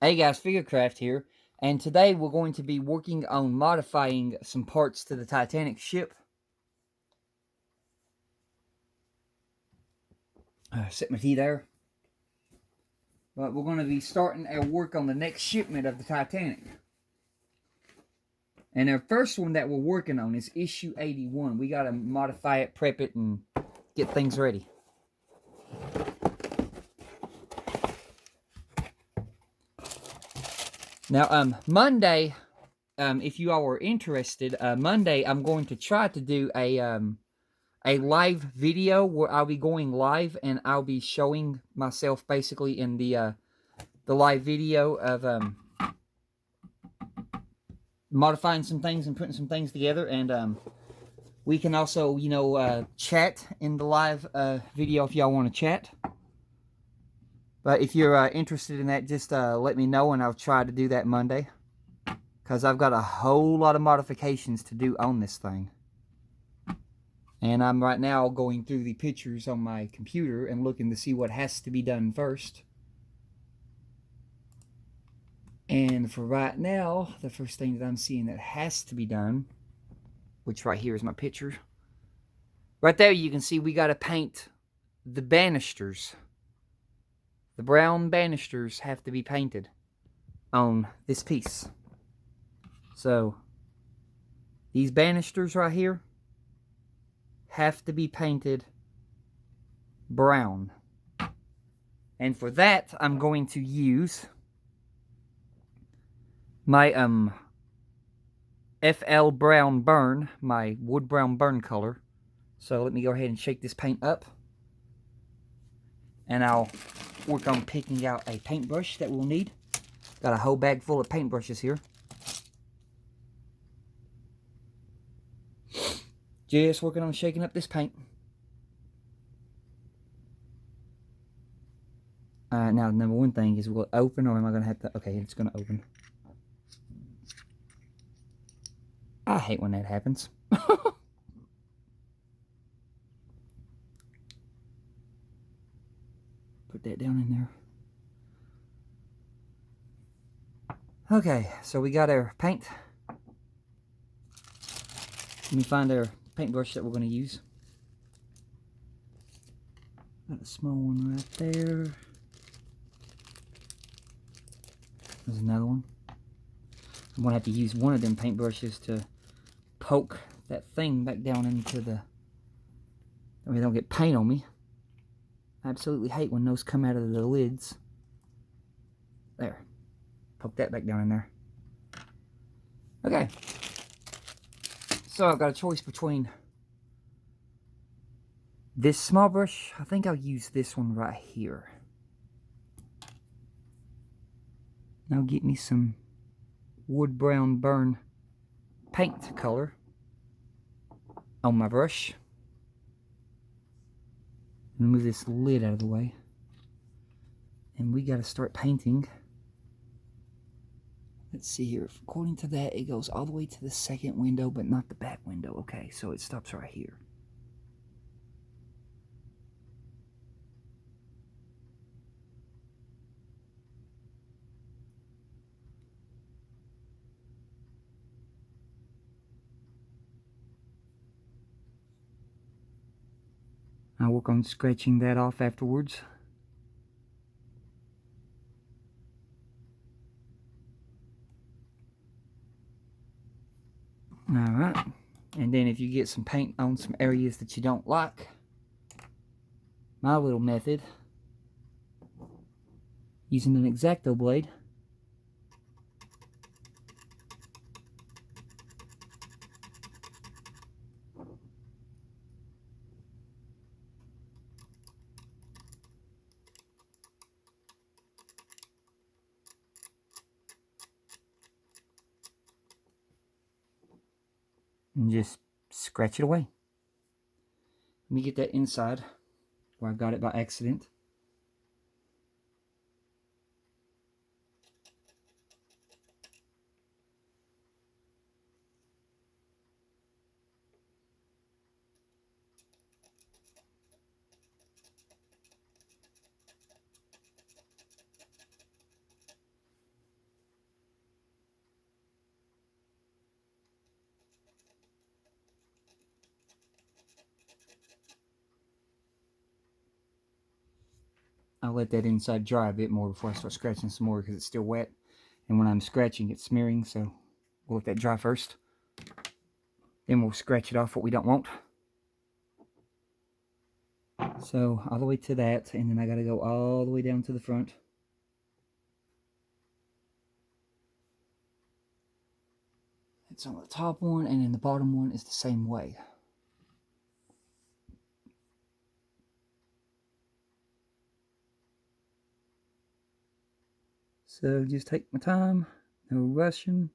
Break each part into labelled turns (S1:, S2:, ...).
S1: Hey guys, Figurecraft here, and today we're going to be working on modifying some parts to the Titanic ship. Set my tea there. But we're going to be starting our work on the next shipment of the Titanic. And our first one that we're working on is issue 81. We got to modify it, prep it, and get things ready. Now, Monday, if you all are interested, Monday I'm going to try to do a live video where I'll be going live and I'll be showing myself basically in the live video of modifying some things and putting some things together, and we can also chat in the live video if y'all want to chat. But if you're interested in that, just let me know and I'll try to do that Monday, because I've got a whole lot of modifications to do on this thing. And I'm right now going through the pictures on my computer and looking to see what has to be done first. And for right now, the first thing that I'm seeing that has to be done, which right here is my picture. Right there you can see we got to paint the banisters. The brown banisters have to be painted on this piece. So these banisters right here have to be painted brown. And for that, I'm going to use my FL Brown Burn, my wood brown burn color. So let me go ahead and shake this paint up. And I'll work on picking out a paintbrush that we'll need. Got a whole bag full of paintbrushes here. Just working on shaking up this paint. Now, the number one thing is, will it open, or am I going to have to... Okay, it's going to open. I hate when that happens. Put that down in there. Okay, so we got our paint. Let me find our paintbrush that we're going to use. Got a small one right there. There's another one. I'm going to have to use one of them paintbrushes to poke that thing back down into the... I mean, don't get paint on me. I absolutely hate when those come out of the lids. There. Poke that back down in there. Okay. So I've got a choice between this small brush. I think I'll use this one right here. Now get me some wood brown burn paint color on my brush. Move this lid out of the way. And we got to start painting. Let's see here. According to that, it goes all the way to the second window, but not the back window. Okay, so it stops right here. I'll work on scratching that off afterwards. Alright, and then if you get some paint on some areas that you don't like, my little method, using an X-Acto blade, and just scratch it away. Let me get that inside where I got it by accident. I'll let that inside dry a bit more before I start scratching some more because it's still wet. And when I'm scratching, it's smearing, so we'll let that dry first. Then we'll scratch it off what we don't want. So all the way to that, and then I gotta go all the way down to the front. It's on the top one, and then the bottom one is the same way. So just take my time, no rushing.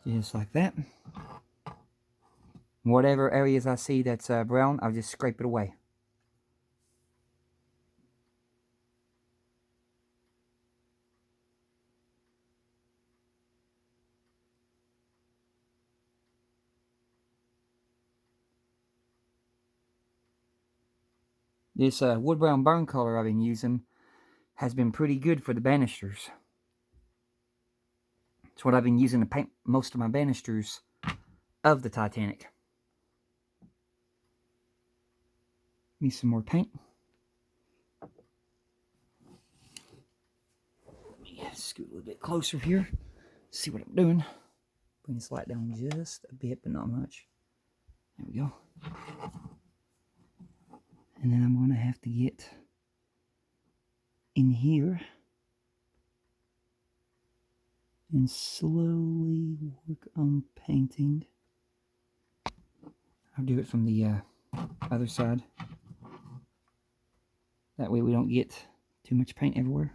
S1: Just like that. Whatever areas I see that's brown, I'll just scrape it away. This wood brown burn color I've been using has been pretty good for the banisters. It's what I've been using to paint most of my banisters of the Titanic. Give me some more paint. Let me scoot a little bit closer here. See what I'm doing. Bring this light down just a bit, but not much. There we go. And then I'm going to have to get in here and slowly work on painting. I'll do it from the other side. That way we don't get too much paint everywhere.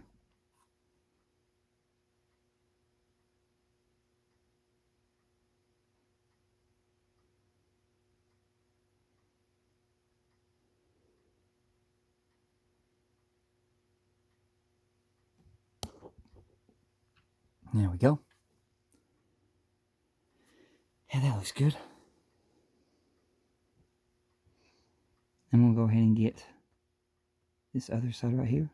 S1: There we go. Yeah, that looks good. And we'll go ahead and get this other side right here.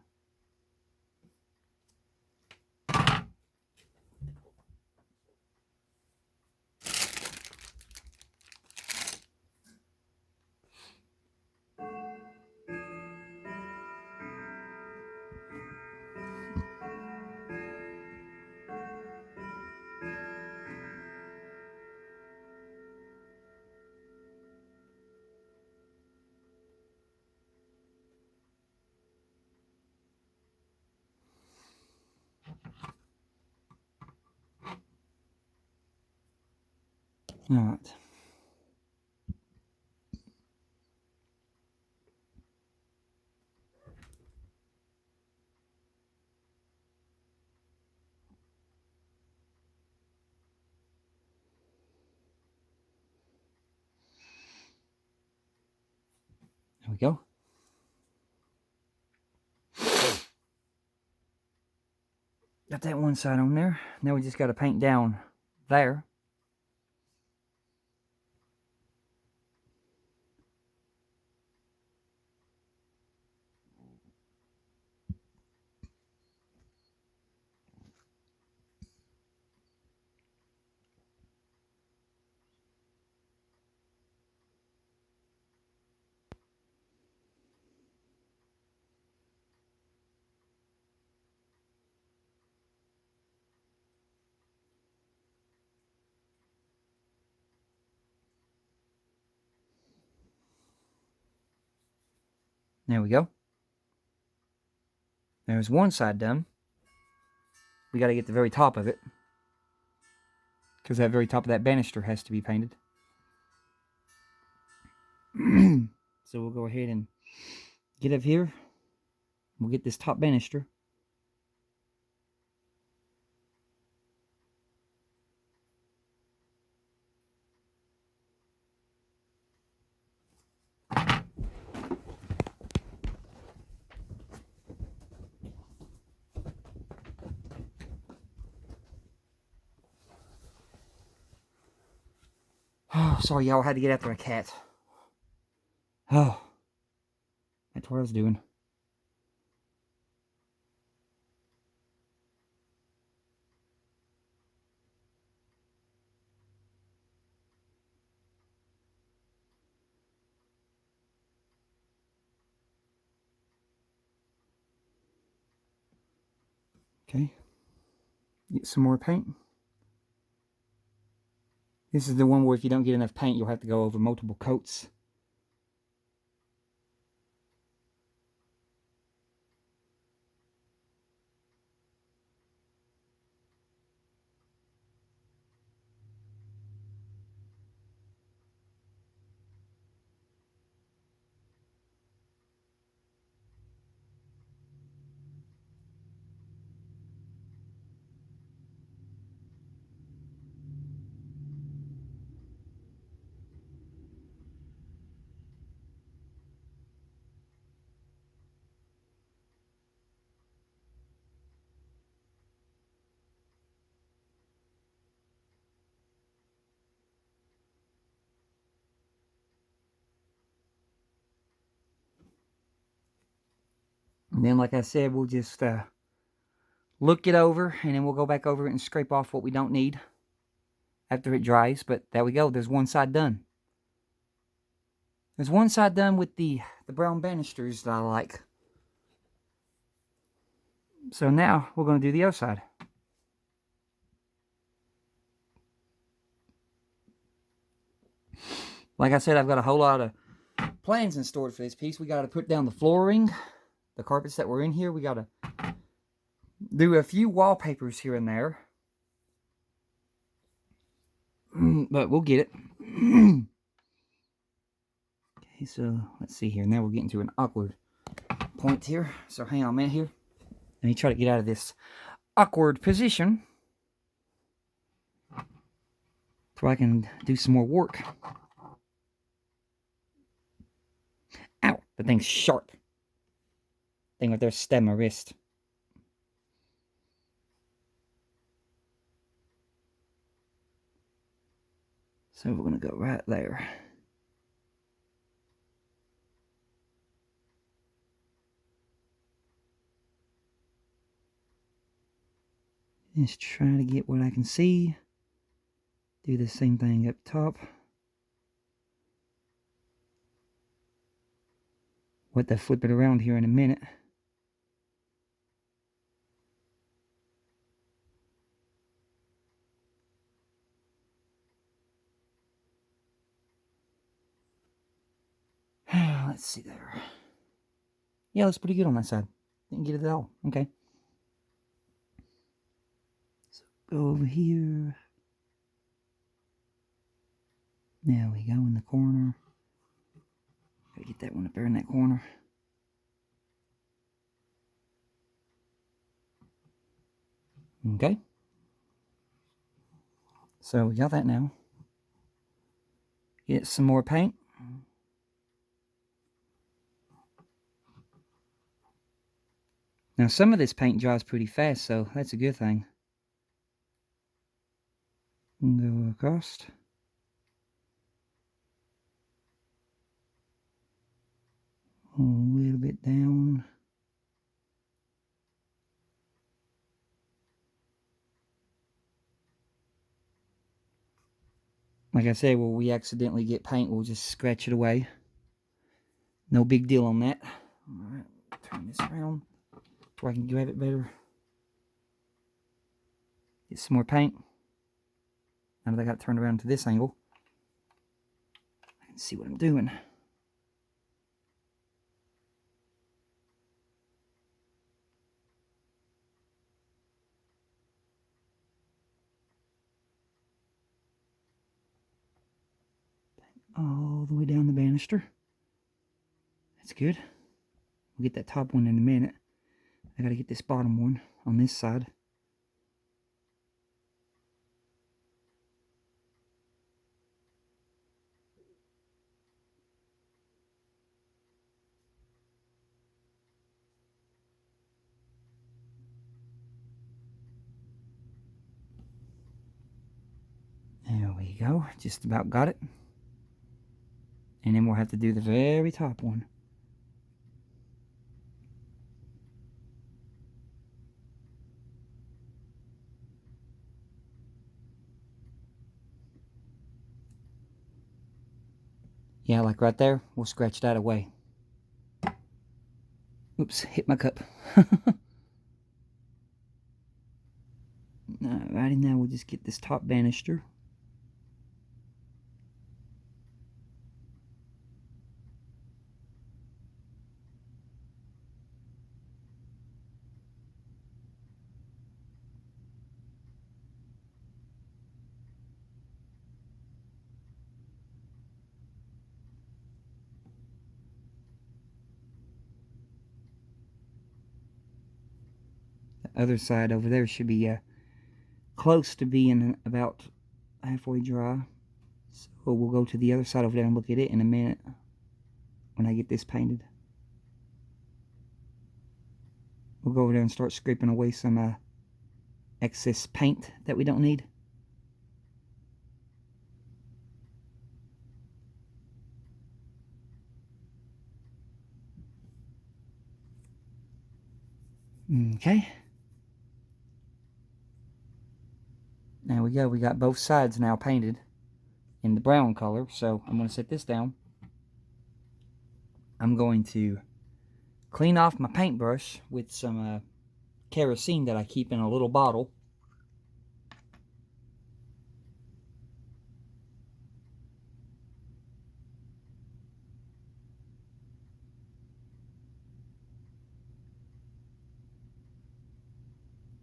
S1: All right. There we go. Got that one side on there. Now we just got to paint down there. There we go. There's one side done. We got to get the very top of it, because that very top of that banister has to be painted. So we'll go ahead and get up here. We'll get this top banister. Oh, sorry, y'all. I had to get after a cat. Oh, that's what I was doing. Okay. Get some more paint. This is the one where if you don't get enough paint, you'll have to go over multiple coats. And then, like I said, we'll just look it over, and then we'll go back over it and scrape off what we don't need after it dries. But there we go. There's one side done. There's one side done with the brown banisters that I like. So now we're going to do the other side. Like I said, I've got a whole lot of plans in store for this piece. We got to put down the flooring, the carpets that were in here. We got to do a few wallpapers here and there. But we'll get it. Okay, so let's see here. Now we're getting to an awkward point here. So hang on a minute here. Let me try to get out of this awkward position so I can do some more work. Ow, the thing's sharp. Thing right there stabbed my wrist. So we're going to go right there. Just try to get what I can see. Do the same thing up top. What to flip it around here in a minute. Let's see there. Yeah, that's pretty good on that side. Didn't get it at all. Okay. So go over here. There we go in the corner. Gotta get that one up there in that corner. Okay. So we got that now. Get some more paint. Now some of this paint dries pretty fast, so that's a good thing. Go across. A little bit down. Like I said, when we accidentally get paint, we'll just scratch it away. No big deal on that. Alright, turn this around so I can grab it better. Get some more paint. Now that I got it turned around to this angle, I can see what I'm doing. All the way down the banister. That's good. We'll get that top one in a minute. I gotta get this bottom one on this side. There we go. Just about got it. And then we'll have to do the very top one. Yeah, like right there, we'll scratch that away. Oops, hit my cup. Alrighty, now we'll just get this top banister. The other side over there should be close to being about halfway dry. So we'll go to the other side over there and look at it in a minute when I get this painted. We'll go over there and start scraping away some excess paint that we don't need. Okay. There we go. We got both sides now painted in the brown color. So I'm going to set this down. I'm going to clean off my paintbrush with some kerosene that I keep in a little bottle.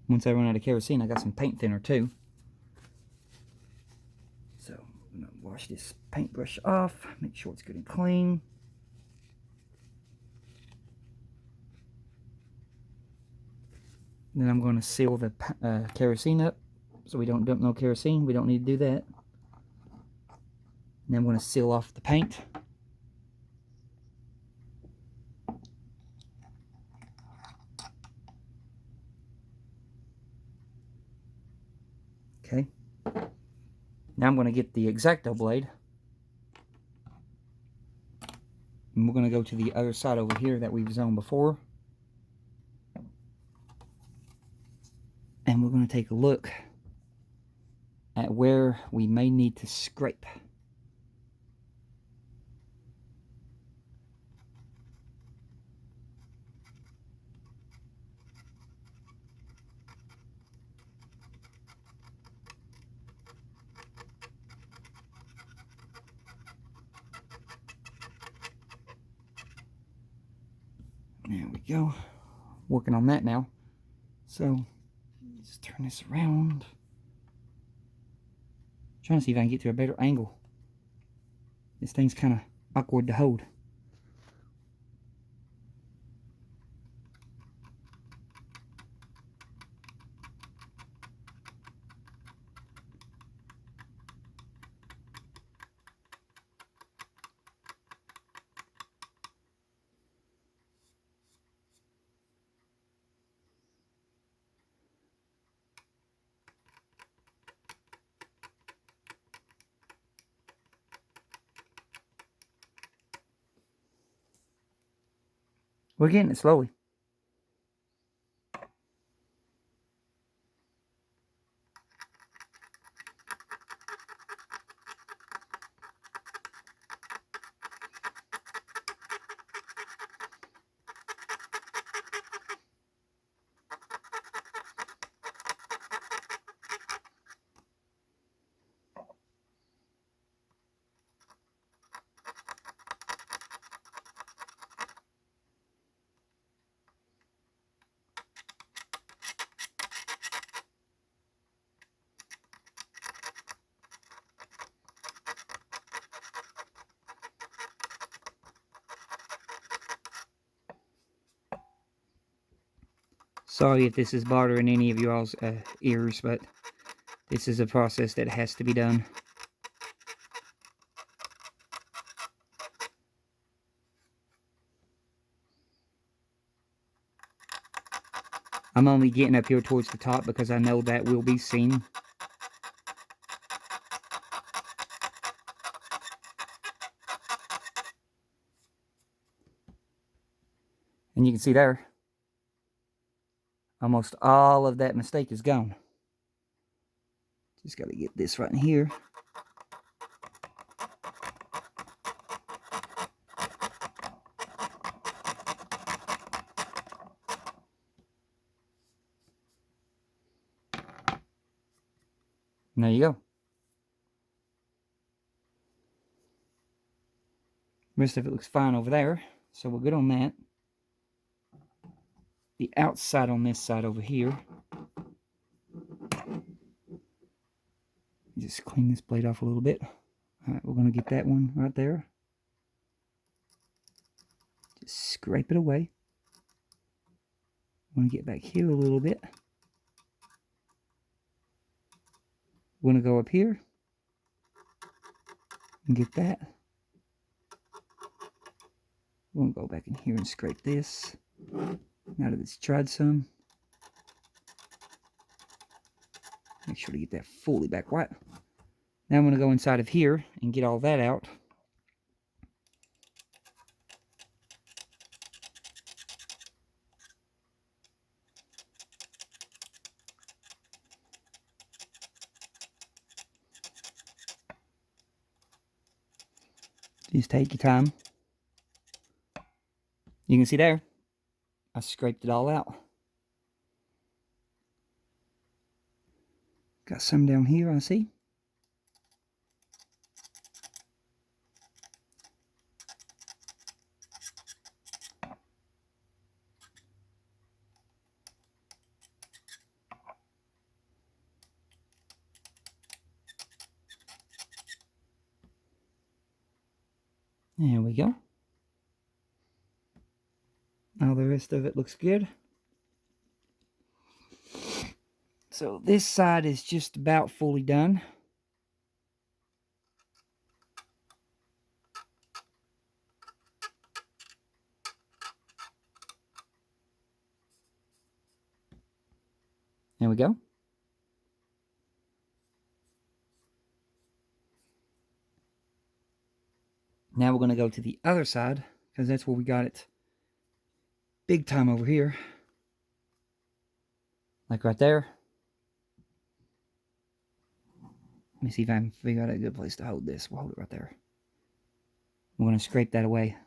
S1: Once I run out of kerosene, I got some paint thinner too. So I'm going to wash this paintbrush off, make sure it's good and clean. Then I'm going to seal the kerosene up so we don't dump no kerosene. We don't need to do that. And then I'm going to seal off the paint. Okay. Now I'm going to get the X-Acto blade. And we're going to go to the other side over here that we've zoned before. And we're going to take a look at where we may need to scrape. There we go. Working on that now. So let's turn this around. Trying to see if I can get to a better angle. This thing's kind of awkward to hold. We're getting it slowly. Sorry if this is bothering any of y'all's ears, but this is a process that has to be done. I'm only getting up here towards the top because I know that will be seen. And you can see there, almost all of that mistake is gone. Just got to get this right in here. And there you go. Rest of it looks fine over there, so we're good on that. The outside on this side over here. Just clean this blade off a little bit. Alright, we're going to get that one right there. Just scrape it away. I'm going to get back here a little bit. We're going to go up here and get that. We're going to go back in here and scrape this. Now that it's dried some. Make sure to get that fully back white. Now I'm going to go inside of here and get all that out. Just take your time. You can see there, I scraped it all out. Got some down here, I see. There we go. Now the rest of it looks good. So this side is just about fully done. There we go. Now we're going to go to the other side, because that's where we got it big time over here. Like right there. Let me see if I can figure out a good place to hold this. We'll hold it right there. We're going to scrape that away.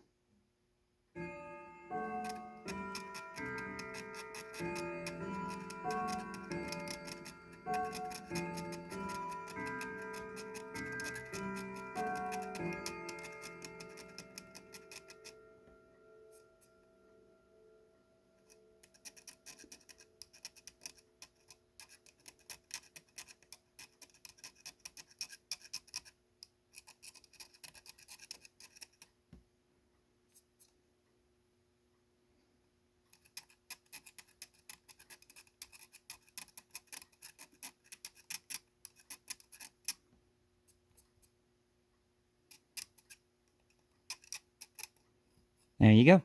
S1: There you go.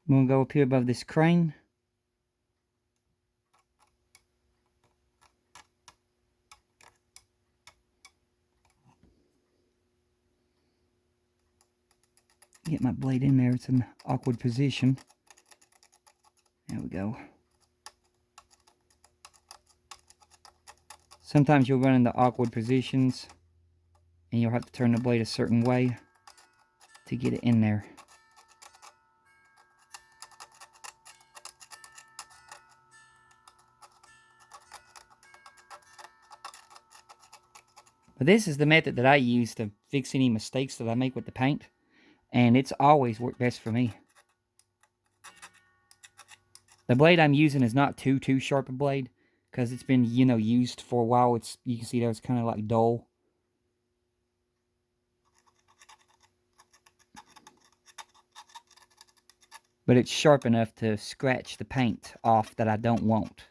S1: I'm going to go up here above this crane. Get my blade in there. It's in an awkward position. There we go. Sometimes you'll run into awkward positions and you'll have to turn the blade a certain way to get it in there. But this is the method that I use to fix any mistakes that I make with the paint, and it's always worked best for me. The blade I'm using is not too sharp a blade, because it's been, you know, used for a while. You can see that it's kind of like dull. But it's sharp enough to scratch the paint off that I don't want.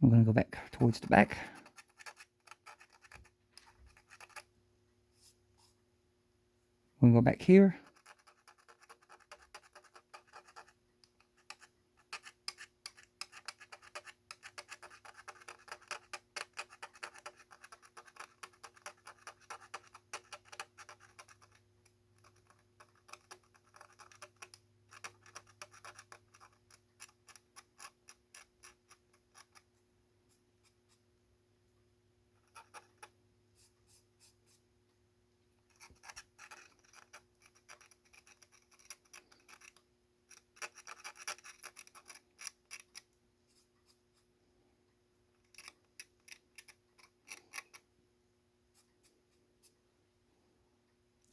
S1: I'm going to go back towards the back. We'll go back here.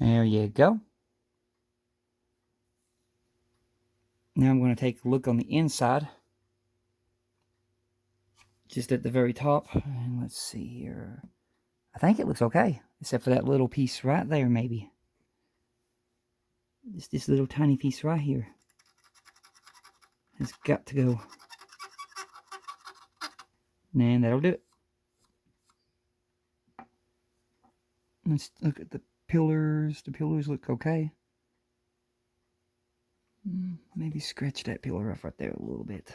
S1: There you go. Now I'm going to take a look on the inside. Just at the very top. And let's see here. I think it looks okay. Except for that little piece right there, maybe. Just this little tiny piece right here. It's got to go. And that'll do it. Let's look at the pillars. The pillars look okay. Maybe scratch that pillar off right there a little bit.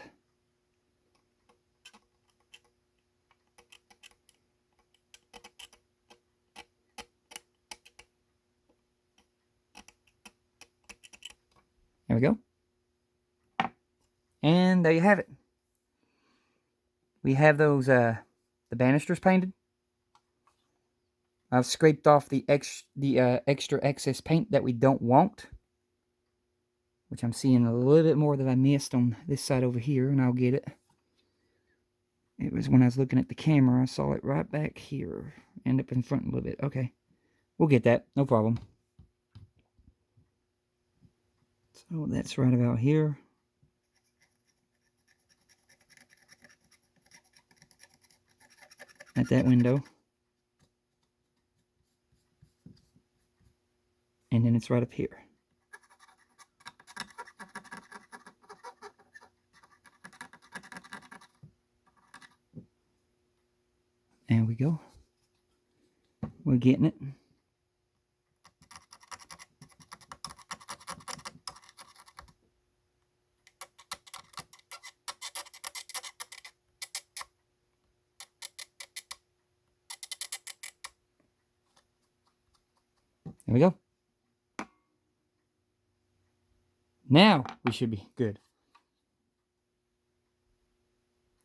S1: There we go. And there you have it. We have those the banisters painted. I've scraped off the extra excess paint that we don't want, which I'm seeing a little bit more that I missed on this side over here, and I'll get it. It was when I was looking at the camera, I saw it right back here, end up in front a little bit. Okay, we'll get that, no problem. So that's right about here. At that window. And then it's right up here. There we go. We're getting it. There we go. Now we should be good.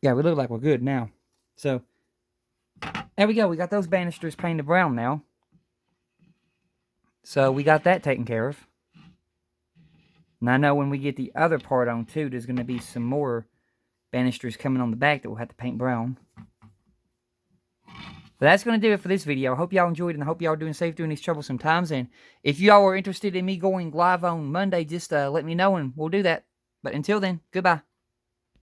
S1: Yeah, we look like we're good now. So, there we go. We got those banisters painted brown now. So, we got that taken care of. And I know when we get the other part on too, there's going to be some more banisters coming on the back that we'll have to paint brown. But that's going to do it for this video. I hope y'all enjoyed, and I hope y'all are doing safe during these troublesome times. And if y'all are interested in me going live on Monday, just let me know and we'll do that. But until then, goodbye.